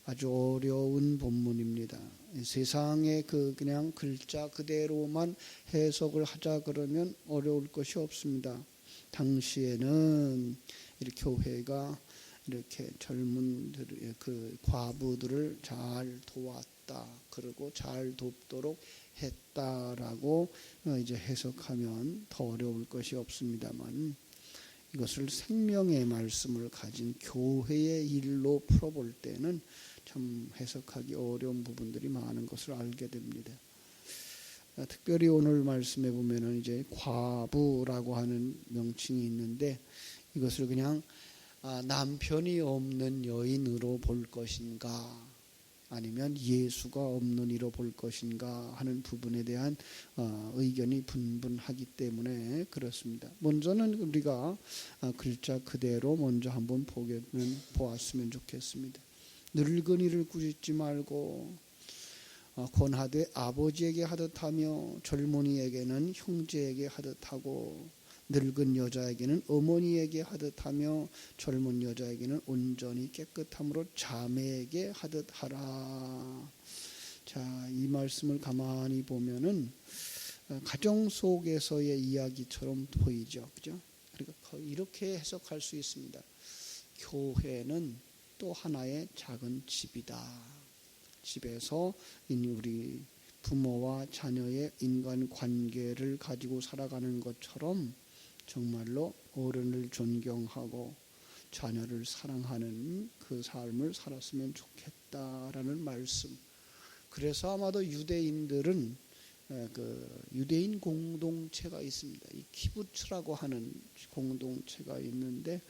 아주 어려운 본문입니다. 세상에 그냥 글자 그대로만 해석을 하자 그러면 어려울 것이 없습니다. 당시에는 이렇게 교회가 이렇게 젊은들 그 과부들을 잘 도왔다, 그리고 잘 돕도록 했다라고 이제 해석하면 더 어려울 것이 없습니다만, 이것을 생명의 말씀을 가진 교회의 일로 풀어볼 때는 참 해석하기 어려운 부분들이 많은 것을 알게 됩니다. 특별히 오늘 말씀에 보면은 이제 과부라고 하는 명칭이 있는데, 이것을 그냥 남편이 없는 여인으로 볼 것인가, 아니면 예수가 없는 이로 볼 것인가 하는 부분에 대한 의견이 분분하기 때문에 그렇습니다. 먼저는 우리가 글자 그대로 먼저 한번 보았으면 좋겠습니다. 늙은이를 꾸짖지 말고 권하되 아버지에게 하듯하며, 젊은이에게는 형제에게 하듯하고, 늙은 여자에게는 어머니에게 하듯하며, 젊은 여자에게는 온전히 깨끗함으로 자매에게 하듯하라. 자, 이 말씀을 가만히 보면은 가정 속에서의 이야기처럼 보이죠, 그죠? 그러니까 이렇게 해석할 수 있습니다. 교회는 또 하나의 작은 집이다. 집에서 우리 부모와 자녀의 인간 관계를 가지고 살아가는 것처럼 정말로 어른을 존경하고 자녀를 사랑하는 그 삶을 살았으면 좋겠다라는 말씀. 그래서 아마도 유대인들은 그 유대인 공동체가 있습니다. 이 키부츠라고 하는 공동체가 있는데,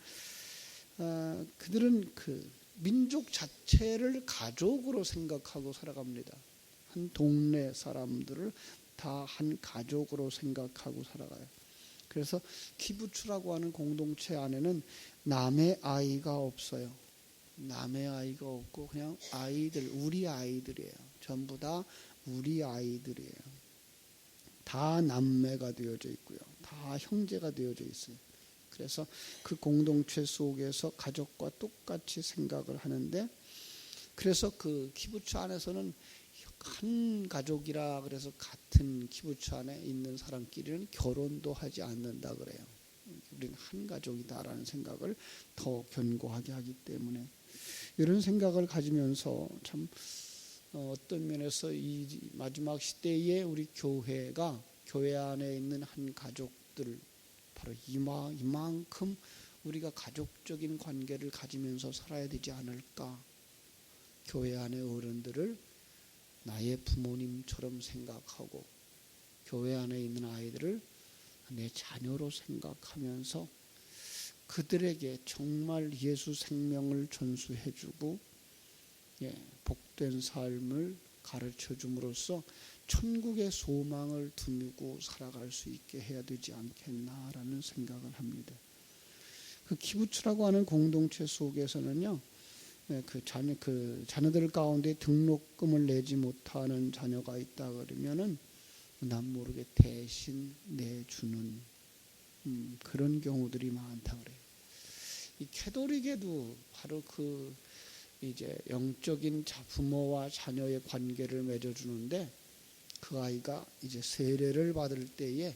그들은 그 민족 자체를 가족으로 생각하고 살아갑니다. 한 동네 사람들을 다 한 가족으로 생각하고 살아가요. 그래서 키부츠라고 하는 공동체 안에는 남의 아이가 없어요. 남의 아이가 없고 그냥 아이들, 우리 아이들이에요. 전부 다 우리 아이들이에요. 다 남매가 되어져 있고요. 다 형제가 되어져 있어요. 그래서 그 공동체 속에서 가족과 똑같이 생각을 하는데, 그래서 그 키부츠 안에서는 한 가족이라 그래서 같은 키부츠 안에 있는 사람끼리는 결혼도 하지 않는다 그래요. 우리는 한 가족이다라는 생각을 더 견고하게 하기 때문에, 이런 생각을 가지면서 참 어떤 면에서 이 마지막 시대에 우리 교회가 교회 안에 있는 한 가족들, 바로 이만큼 우리가 가족적인 관계를 가지면서 살아야 되지 않을까. 교회 안의 어른들을 나의 부모님처럼 생각하고, 교회 안에 있는 아이들을 내 자녀로 생각하면서 그들에게 정말 예수 생명을 전수해주고 복된 삶을 가르쳐 줌으로써 천국의 소망을 두고 살아갈 수 있게 해야 되지 않겠나라는 생각을 합니다. 그 키부츠라고 하는 공동체 속에서는요, 그 자녀들 가운데 등록금을 내지 못하는 자녀가 있다 그러면은 난 모르게 대신 내주는 그런 경우들이 많다 그래요. 이 캐톨릭에도 바로 그 이제 영적인 부모와 자녀의 관계를 맺어주는데, 그 아이가 이제 세례를 받을 때에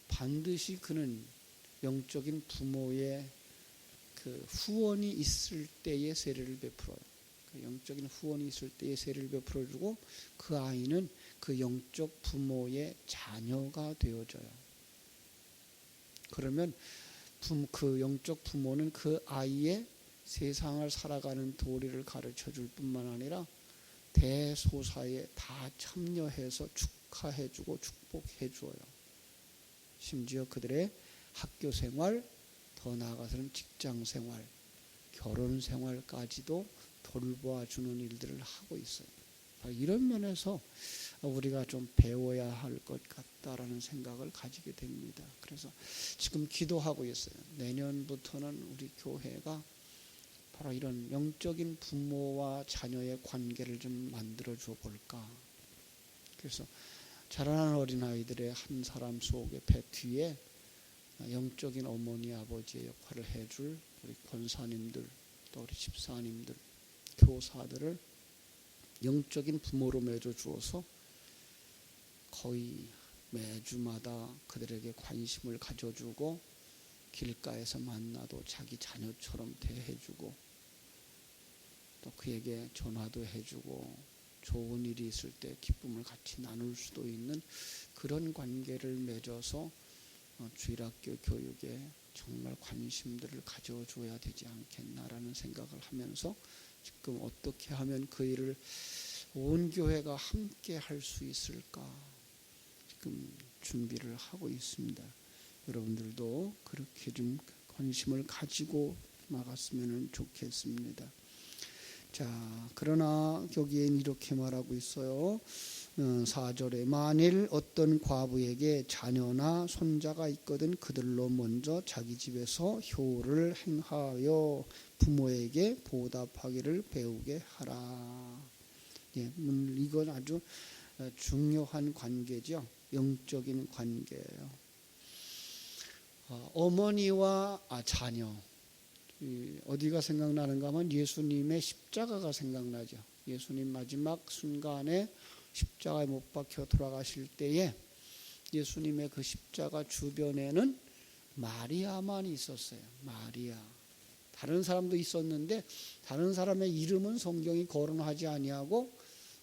반드시 그는 영적인 부모의 그 후원이 있을 때에 세례를 베풀어요. 그 영적인 후원이 있을 때에 세례를 베풀어주고, 그 아이는 그 영적 부모의 자녀가 되어져요. 그러면 그 영적 부모는 그 아이의 세상을 살아가는 도리를 가르쳐 줄 뿐만 아니라 대소사에 다 참여해서 축하해주고 축복해줘요. 심지어 그들의 학교 생활, 더 나아가서는 직장 생활, 결혼 생활까지도 돌봐주는 일들을 하고 있어요. 이런 면에서 우리가 좀 배워야 할 것 같다라는 생각을 가지게 됩니다. 그래서 지금 기도하고 있어요. 내년부터는 우리 교회가 바로 이런 영적인 부모와 자녀의 관계를 좀 만들어 줘 볼까. 그래서 자라나는 어린아이들의 한 사람 속에 배 뒤에 영적인 어머니 아버지의 역할을 해줄 우리 권사님들, 또 우리 집사님들, 교사들을 영적인 부모로 맺어 주어서 거의 매주마다 그들에게 관심을 가져주고 길가에서 만나도 자기 자녀처럼 대해주고 또 그에게 전화도 해주고 좋은 일이 있을 때 기쁨을 같이 나눌 수도 있는 그런 관계를 맺어서 주일학교 교육에 정말 관심들을 가져줘야 되지 않겠나라는 생각을 하면서 지금 어떻게 하면 그 일을 온 교회가 함께 할 수 있을까 지금 준비를 하고 있습니다. 여러분들도 그렇게 좀 관심을 가지고 나갔으면 좋겠습니다. 자, 그러나 여기엔 이렇게 말하고 있어요. 4절에 만일 어떤 과부에게 자녀나 손자가 있거든 그들로 먼저 자기 집에서 효를 행하여 부모에게 보답하기를 배우게 하라. 예, 이건 아주 중요한 관계죠. 영적인 관계예요. 어머니와 자녀 어디가 생각나는가 하면 예수님의 십자가가 생각나죠. 예수님 마지막 순간에 십자가에 못 박혀 돌아가실 때에 예수님의 그 십자가 주변에는 마리아만 있었어요. 마리아. 다른 사람도 있었는데 다른 사람의 이름은 성경이 거론하지 아니하고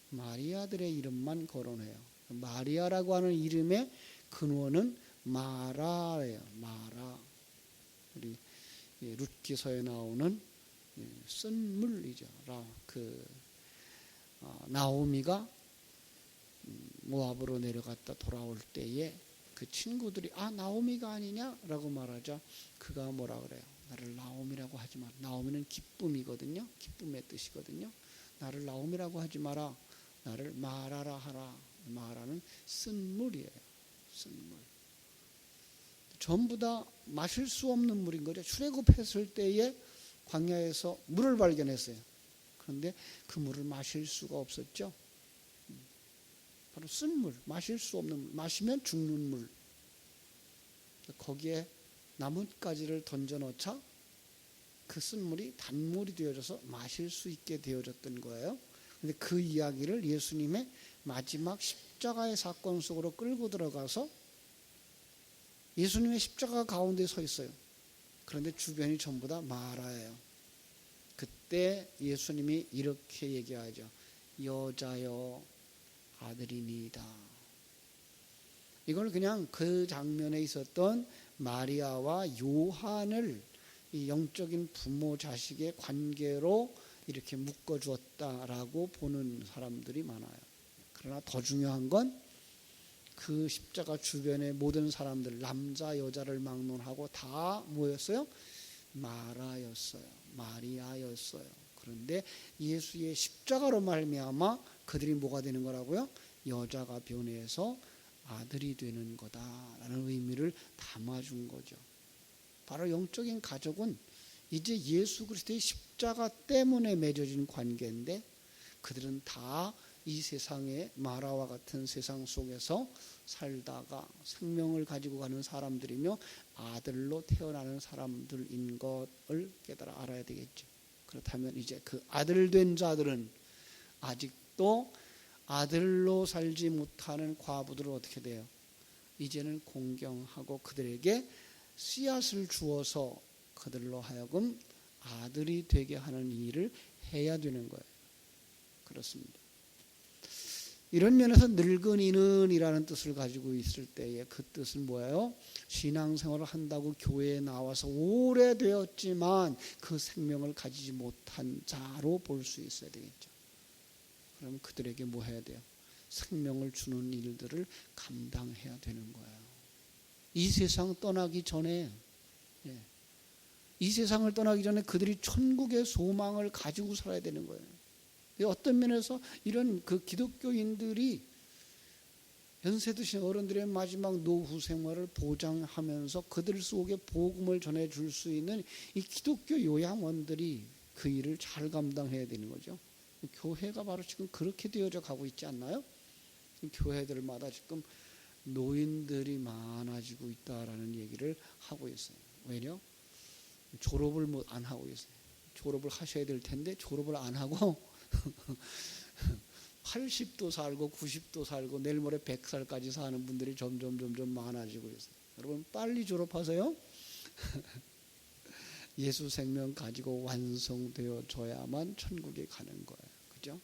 마리아들의 이름만 거론해요. 마리아라고 하는 이름의 근원은 마라예요. 마라. 우리 룻기서에 나오는 쓴물이죠. 나오미가 모압으로 내려갔다 돌아올 때에 그 친구들이 나오미가 아니냐라고 말하자 그가 뭐라 그래요? 나를 나오미라고 하지 마라. 나오미는 기쁨이거든요. 기쁨의 뜻이거든요. 나를 나오미라고 하지 마라. 나를 마라라 하라. 마라는 쓴물이에요. 쓴물. 전부 다 마실 수 없는 물인 거죠. 출애굽했을 때에 광야에서 물을 발견했어요. 그런데 그 물을 마실 수가 없었죠. 바로 쓴물, 마실 수 없는 물, 마시면 죽는 물. 거기에 나뭇가지를 던져넣자 그 쓴물이 단물이 되어져서 마실 수 있게 되어졌던 거예요. 그런데 그 이야기를 예수님의 마지막 십자가의 사건 속으로 끌고 들어가서 예수님의 십자가 가운데 서 있어요. 그런데 주변이 전부 다 마라예요. 그때 예수님이 이렇게 얘기하죠. 여자여 아들이니이다. 이걸 그냥 그 장면에 있었던 마리아와 요한을 이 영적인 부모 자식의 관계로 이렇게 묶어주었다라고 보는 사람들이 많아요. 그러나 더 중요한 건 그 십자가 주변의 모든 사람들 남자 여자를 막론하고 다 뭐였어요? 마라였어요. 마리아였어요. 그런데 예수의 십자가로 말미암아 그들이 뭐가 되는 거라고요? 여자가 변해서 아들이 되는 거다라는 의미를 담아준 거죠. 바로 영적인 가족은 이제 예수 그리스도의 십자가 때문에 맺어진 관계인데 그들은 다 이 세상의 마라와 같은 세상 속에서 살다가 생명을 가지고 가는 사람들이며 아들로 태어나는 사람들인 것을 깨달아 알아야 되겠죠. 그렇다면 이제 그 아들 된 자들은 아직도 아들로 살지 못하는 과부들은 어떻게 돼요? 이제는 공경하고 그들에게 씨앗을 주어서 그들로 하여금 아들이 되게 하는 일을 해야 되는 거예요. 그렇습니다. 이런 면에서 늙은이는 이라는 뜻을 가지고 있을 때에 그 뜻은 뭐예요? 신앙생활을 한다고 교회에 나와서 오래되었지만 그 생명을 가지지 못한 자로 볼 수 있어야 되겠죠. 그럼 그들에게 뭐 해야 돼요? 생명을 주는 일들을 감당해야 되는 거예요. 이 세상 떠나기 전에 이 세상을 떠나기 전에 그들이 천국의 소망을 가지고 살아야 되는 거예요. 어떤 면에서 이런 그 기독교인들이 연세 드신 어른들의 마지막 노후 생활을 보장하면서 그들 속에 복음을 전해줄 수 있는 이 기독교 요양원들이 그 일을 잘 감당해야 되는 거죠. 교회가 바로 지금 그렇게 되어져 가고 있지 않나요? 교회들마다 지금 노인들이 많아지고 있다라는 얘기를 하고 있어요. 왜냐? 졸업을 안 하고 있어요. 졸업을 하셔야 될 텐데 졸업을 안 하고 80도 살고 90도 살고 내일 모레 100살까지 사는 분들이 점점 많아지고 있어요. 여러분 빨리 졸업하세요. 예수 생명 가지고 완성되어져야만 천국에 가는 거예요. 그죠?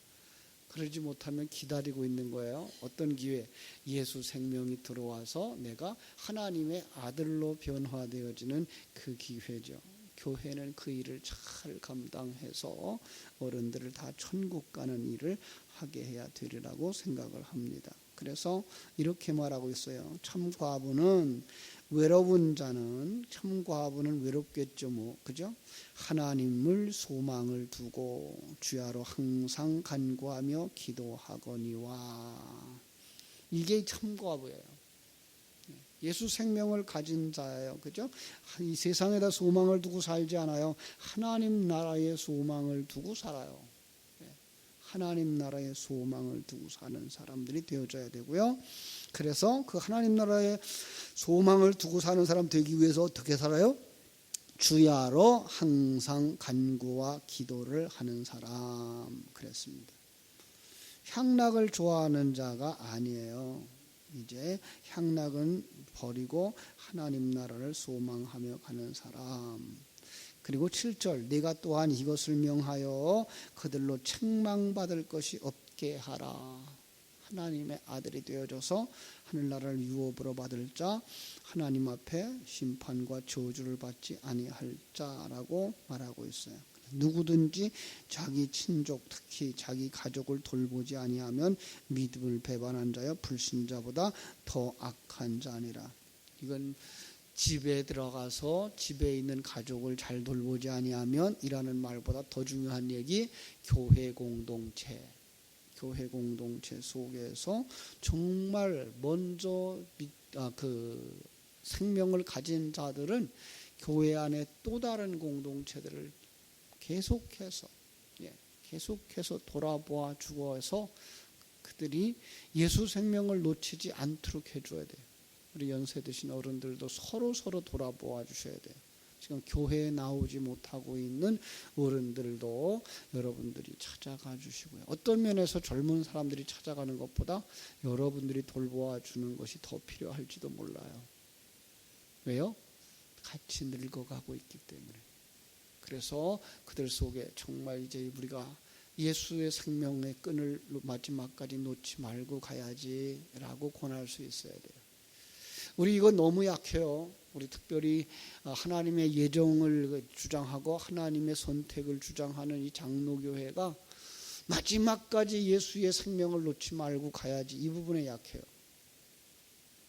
그러지 못하면 기다리고 있는 거예요. 어떤 기회? 예수 생명이 들어와서 내가 하나님의 아들로 변화되어지는 그 기회죠. 교회는 그 일을 잘 감당해서 어른들을 다 천국 가는 일을 하게 해야 되리라고 생각을 합니다. 그래서 이렇게 말하고 있어요. 참 과부는 외로운 자는 참 과부는 외롭겠죠 뭐 그죠? 하나님을 소망을 두고 주야로 항상 간구하며 기도하거니와. 이게 참 과부예요. 예수 생명을 가진 자예요. 그죠? 이 세상에다 소망을 두고 살지 않아요. 하나님 나라의 소망을 두고 살아요. 하나님 나라의 소망을 두고 사는 사람들이 되어져야 되고요. 그래서 그 하나님 나라의 소망을 두고 사는 사람 되기 위해서 어떻게 살아요? 주야로 항상 간구와 기도를 하는 사람 그랬습니다. 향락을 좋아하는 자가 아니에요. 이제 향락은 버리고 하나님 나라를 소망하며 가는 사람. 그리고 7절 내가 또한 이것을 명하여 그들로 책망받을 것이 없게 하라. 하나님의 아들이 되어져서 하늘나라를 유업으로 받을 자, 하나님 앞에 심판과 저주를 받지 아니할 자라고 말하고 있어요. 누구든지 자기 친족 특히 자기 가족을 돌보지 아니하면 믿음을 배반한 자여 불신자보다 더 악한 자니라. 이건 집에 들어가서 집에 있는 가족을 잘 돌보지 아니하면 이라는 말보다 더 중요한 얘기, 교회 공동체 속에서 정말 먼저 그 생명을 가진 자들은 교회 안에 또 다른 공동체들을 계속해서 돌아보아 주어서 그들이 예수 생명을 놓치지 않도록 해줘야 돼요. 우리 연세 드신 어른들도 서로 돌아보아 주셔야 돼요. 지금 교회에 나오지 못하고 있는 어른들도 여러분들이 찾아가 주시고요. 어떤 면에서 젊은 사람들이 찾아가는 것보다 여러분들이 돌보아 주는 것이 더 필요할지도 몰라요. 왜요? 같이 늙어가고 있기 때문에. 그래서 그들 속에 정말 이제 우리가 예수의 생명의 끈을 마지막까지 놓지 말고 가야지라고 권할 수 있어야 돼요. 우리 이거 너무 약해요. 우리 특별히 하나님의 예정을 주장하고 하나님의 선택을 주장하는 이 장로교회가 마지막까지 예수의 생명을 놓지 말고 가야지, 이 부분에 약해요.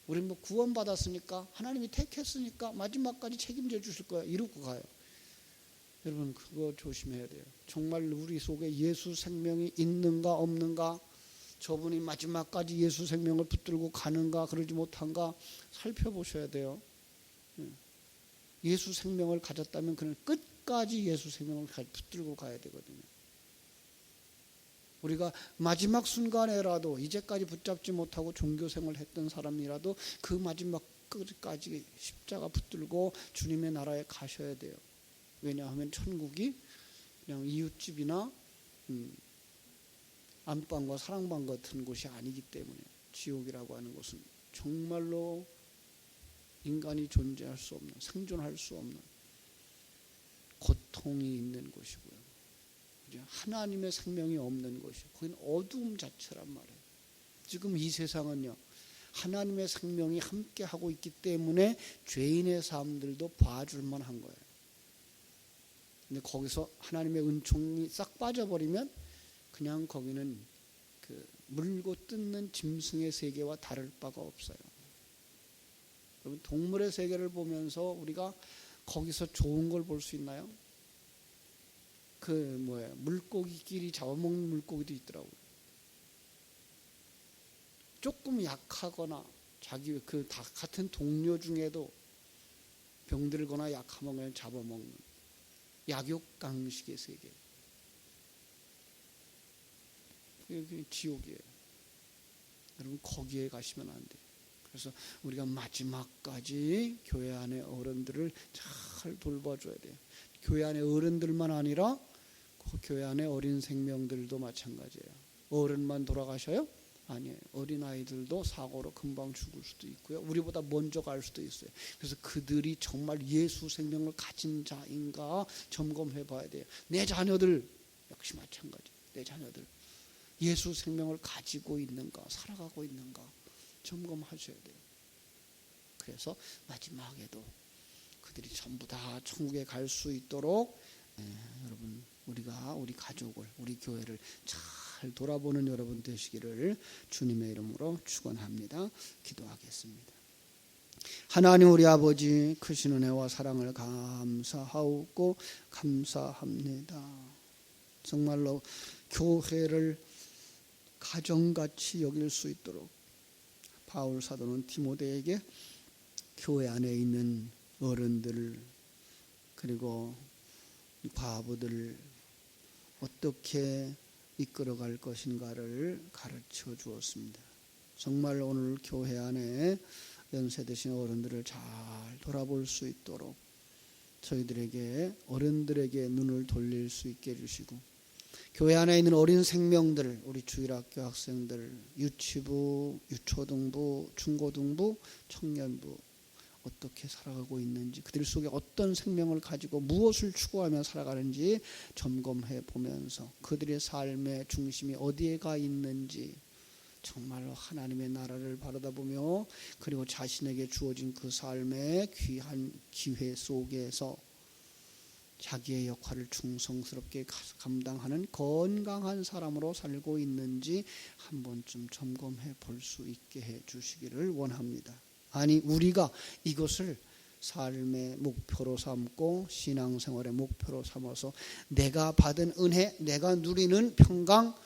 우리 뭐 구원받았으니까 하나님이 택했으니까 마지막까지 책임져 주실 거야 이러고 가요. 여러분 그거 조심해야 돼요. 정말 우리 속에 예수 생명이 있는가 없는가, 저분이 마지막까지 예수 생명을 붙들고 가는가 그러지 못한가 살펴보셔야 돼요. 예수 생명을 가졌다면 그는 끝까지 예수 생명을 붙들고 가야 되거든요. 우리가 마지막 순간에라도 이제까지 붙잡지 못하고 종교생활을 했던 사람이라도 그 마지막 끝까지 십자가 붙들고 주님의 나라에 가셔야 돼요. 왜냐하면 천국이 그냥 이웃집이나 안방과 사랑방 같은 곳이 아니기 때문에, 지옥이라고 하는 곳은 정말로 인간이 존재할 수 없는, 생존할 수 없는 고통이 있는 곳이고요. 하나님의 생명이 없는 곳이고 거기는 어두움 자체란 말이에요. 지금 이 세상은요, 하나님의 생명이 함께하고 있기 때문에 죄인의 삶들도 봐줄만 한 거예요. 근데 거기서 하나님의 은총이 싹 빠져버리면 그냥 거기는 그 물고 뜯는 짐승의 세계와 다를 바가 없어요. 여러분 동물의 세계를 보면서 우리가 거기서 좋은 걸 볼 수 있나요? 물고기끼리 잡아먹는 물고기도 있더라고요. 조금 약하거나 자기 같은 동료 중에도 병들거나 약하면 잡아먹는 약육강식의 세계. 그게 지옥이에요. 여러분 거기에 가시면 안 돼요. 그래서 우리가 마지막까지 교회 안의 어른들을 잘 돌봐줘야 돼요. 교회 안의 어른들만 아니라 그 교회 안의 어린 생명들도 마찬가지예요. 어른만 돌아가셔요? 아니에요. 어린아이들도 사고로 금방 죽을 수도 있고요. 우리보다 먼저 갈 수도 있어요. 그래서 그들이 정말 예수 생명을 가진 자인가 점검해 봐야 돼요. 내 자녀들 역시 마찬가지. 내 자녀들 예수 생명을 가지고 있는가, 살아가고 있는가 점검하셔야 돼요. 그래서 마지막에도 그들이 전부 다 천국에 갈 수 있도록 여러분 우리가 우리 가족을, 우리 교회를 잘 돌아보는 여러분 되시기를 주님의 이름으로 축원합니다. 기도하겠습니다. 하나님 우리 아버지 크신 은혜와 사랑을 감사하고 감사합니다. 정말로 교회를 가정같이 여길 수 있도록 바울 사도는 디모데에게 교회 안에 있는 어른들 그리고 과부들 어떻게 이끌어갈 것인가를 가르쳐 주었습니다. 정말 오늘 교회 안에 연세 드신 어른들을 잘 돌아볼 수 있도록 저희들에게 어른들에게 눈을 돌릴 수 있게 해주시고 교회 안에 있는 어린 생명들, 우리 주일학교 학생들, 유치부, 유초등부, 중고등부, 청년부 어떻게 살아가고 있는지 그들 속에 어떤 생명을 가지고 무엇을 추구하며 살아가는지 점검해 보면서 그들의 삶의 중심이 어디에 가 있는지 정말로 하나님의 나라를 바라다 보며 그리고 자신에게 주어진 그 삶의 귀한 기회 속에서 자기의 역할을 충성스럽게 감당하는 건강한 사람으로 살고 있는지 한 번쯤 점검해 볼 수 있게 해 주시기를 원합니다. 아니 우리가 이것을 삶의 목표로 삼고 신앙생활의 목표로 삼아서 내가 받은 은혜, 내가 누리는 평강,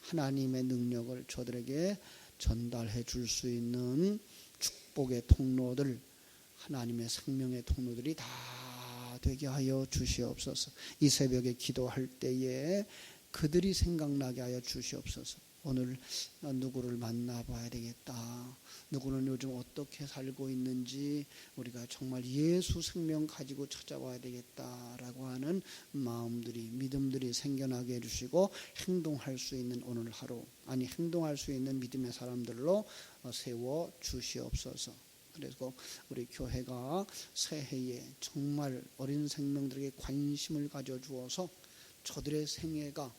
하나님의 능력을 저들에게 전달해 줄 수 있는 축복의 통로들, 하나님의 생명의 통로들이 다 되게 하여 주시옵소서. 이 새벽에 기도할 때에 그들이 생각나게 하여 주시옵소서. 오늘 누구를 만나봐야 되겠다. 누구는 요즘 어떻게 살고 있는지 우리가 정말 예수 생명 가지고 찾아와야 되겠다라고 하는 마음들이 믿음들이 생겨나게 해주시고 행동할 수 있는 오늘 하루 아니 행동할 수 있는 믿음의 사람들로 세워 주시옵소서. 그래서 우리 교회가 새해에 정말 어린 생명들에게 관심을 가져주어서 저들의 생애가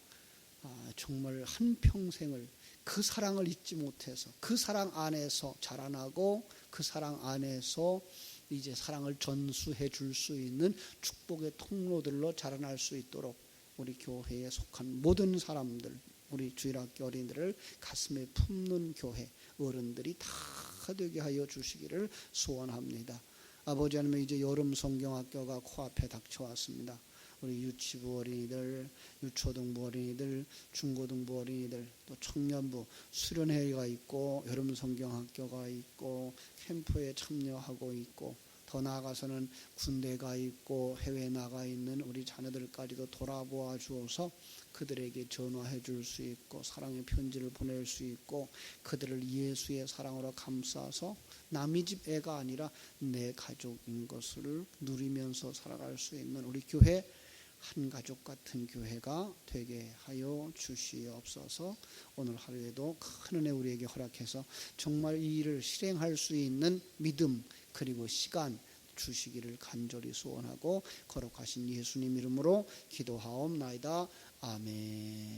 정말 한평생을 그 사랑을 잊지 못해서 그 사랑 안에서 자라나고 그 사랑 안에서 이제 사랑을 전수해 줄 수 있는 축복의 통로들로 자라날 수 있도록 우리 교회에 속한 모든 사람들 우리 주일학교 어린이들을 가슴에 품는 교회 어른들이 다 되게 하여 주시기를 소원합니다. 아버지 하나님 이제 여름 성경학교가 코앞에 닥쳐왔습니다. 우리 유치부 어린이들, 유초등부 어린이들, 중고등부 어린이들, 또 청년부 수련회가 있고 여름 성경학교가 있고 캠프에 참여하고 있고 더 나아가서는 군대가 있고 해외에 나가 있는 우리 자녀들까지도 돌아보아 주어서 그들에게 전화해 줄 수 있고 사랑의 편지를 보낼 수 있고 그들을 예수의 사랑으로 감싸서 남의 집 애가 아니라 내 가족인 것을 누리면서 살아갈 수 있는 우리 교회 한 가족 같은 교회가 되게 하여 주시옵소서. 오늘 하루에도 큰 은혜 우리에게 허락해서 정말 이 일을 실행할 수 있는 믿음 그리고 시간 주시기를 간절히 소원하고 거룩하신 예수님 이름으로 기도하옵나이다. 아멘.